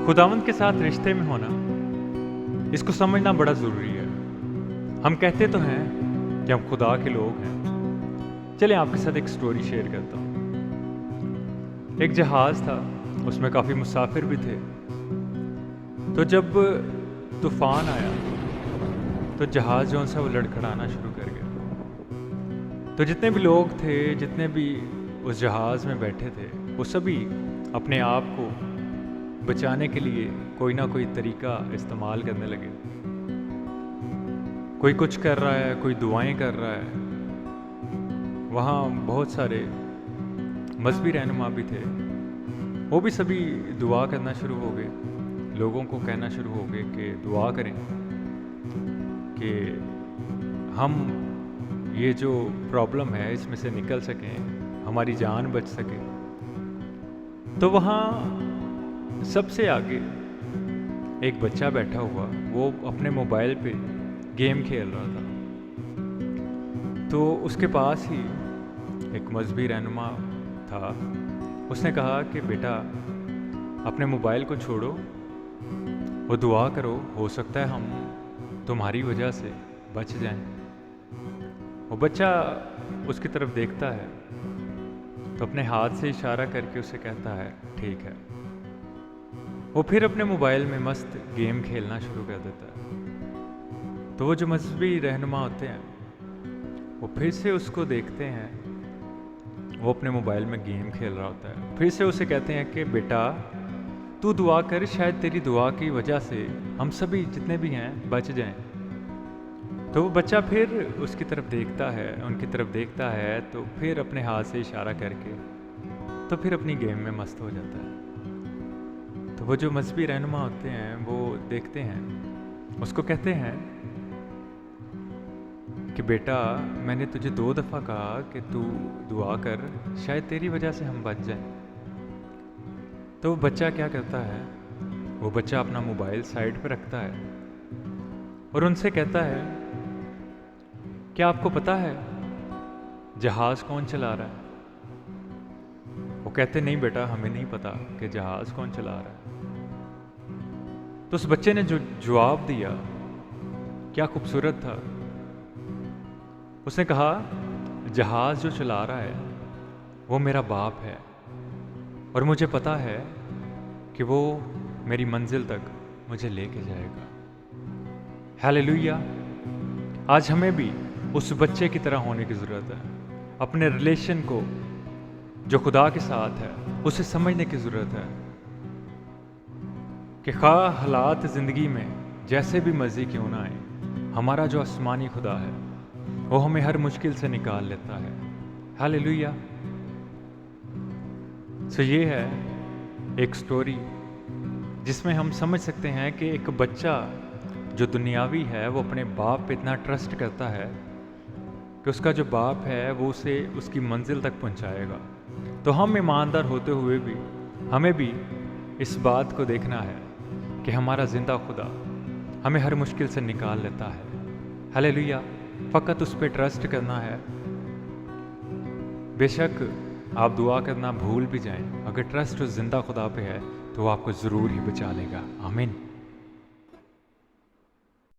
खुदावंद के साथ रिश्ते में होना, इसको समझना बड़ा ज़रूरी है। हम कहते तो हैं कि हम खुदा के लोग हैं। चलें आपके साथ एक स्टोरी शेयर करता हूँ। एक जहाज़ था, उसमें काफ़ी मुसाफिर भी थे। तो जब तूफ़ान आया तो जहाज़ जो सा वो लड़खड़ाना शुरू कर गया। तो जितने भी लोग थे, जितने भी उस जहाज़ में बैठे थे, वो सभी अपने आप को बचाने के लिए कोई ना कोई तरीका इस्तेमाल करने लगे। कोई कुछ कर रहा है, कोई दुआएं कर रहा है। वहाँ बहुत सारे मजहबी रहनुमा भी थे, वो भी सभी दुआ करना शुरू हो गए। लोगों को कहना शुरू हो गए कि दुआ करें कि हम ये जो प्रॉब्लम है इसमें से निकल सकें, हमारी जान बच सके। तो वहाँ सबसे आगे एक बच्चा बैठा हुआ, वो अपने मोबाइल पे गेम खेल रहा था। तो उसके पास ही एक मजहबी रहनुमा था। उसने कहा कि बेटा, अपने मोबाइल को छोड़ो, वो दुआ करो, हो सकता है हम तुम्हारी वजह से बच जाएं। वो बच्चा उसकी तरफ देखता है तो अपने हाथ से इशारा करके उसे कहता है ठीक है। वो फिर अपने मोबाइल में मस्त गेम खेलना शुरू कर देता है। तो वो जो मजहबी रहनुमा होते हैं वो फिर से उसको देखते हैं, वो अपने मोबाइल में गेम खेल रहा होता है। फिर से उसे कहते हैं कि बेटा तू दुआ कर, शायद तेरी दुआ की वजह से हम सभी जितने भी हैं बच जाएं। तो वो बच्चा फिर उसकी तरफ देखता है, उनकी तरफ देखता है, तो फिर अपने हाथ से इशारा करके तो फिर अपनी गेम में मस्त हो जाता है। तो वो जो मजहबी रहनुमा होते हैं वो देखते हैं, उसको कहते हैं कि बेटा, मैंने तुझे 2 दफ़ा कहा कि तू दुआ कर, शायद तेरी वजह से हम बच जाएं। तो वो बच्चा क्या करता है, वो बच्चा अपना मोबाइल साइड पर रखता है और उनसे कहता है, क्या आपको पता है जहाज़ कौन चला रहा है? वो कहते नहीं बेटा, हमें नहीं पता कि जहाज़ कौन चला रहा है। तो उस बच्चे ने जो जवाब दिया, क्या खूबसूरत था। उसने कहा, जहाज़ जो चला रहा है वो मेरा बाप है और मुझे पता है कि वो मेरी मंजिल तक मुझे लेके जाएगा। हालेलुया। आज हमें भी उस बच्चे की तरह होने की ज़रूरत है। अपने रिलेशन को जो खुदा के साथ है उसे समझने की ज़रूरत है कि खा हालात ज़िंदगी में जैसे भी मर्जी क्यों ना आए, हमारा जो आसमानी खुदा है वो हमें हर मुश्किल से निकाल लेता है। हालेलुया। सो ये है एक स्टोरी जिसमें हम समझ सकते हैं कि एक बच्चा जो दुनियावी है वो अपने बाप पे इतना ट्रस्ट करता है कि उसका जो बाप है वो उसे उसकी मंजिल तक पहुंचाएगा। तो हम ईमानदार होते हुए भी हमें भी इस बात को देखना है कि हमारा ज़िंदा खुदा हमें हर मुश्किल से निकाल लेता है। हालेलुया। फ़कत उस पर ट्रस्ट करना है। बेशक आप दुआ करना भूल भी जाएं, अगर ट्रस्ट उस ज़िंदा खुदा पे है तो वो आपको ज़रूर ही बचा लेगा। आमीन।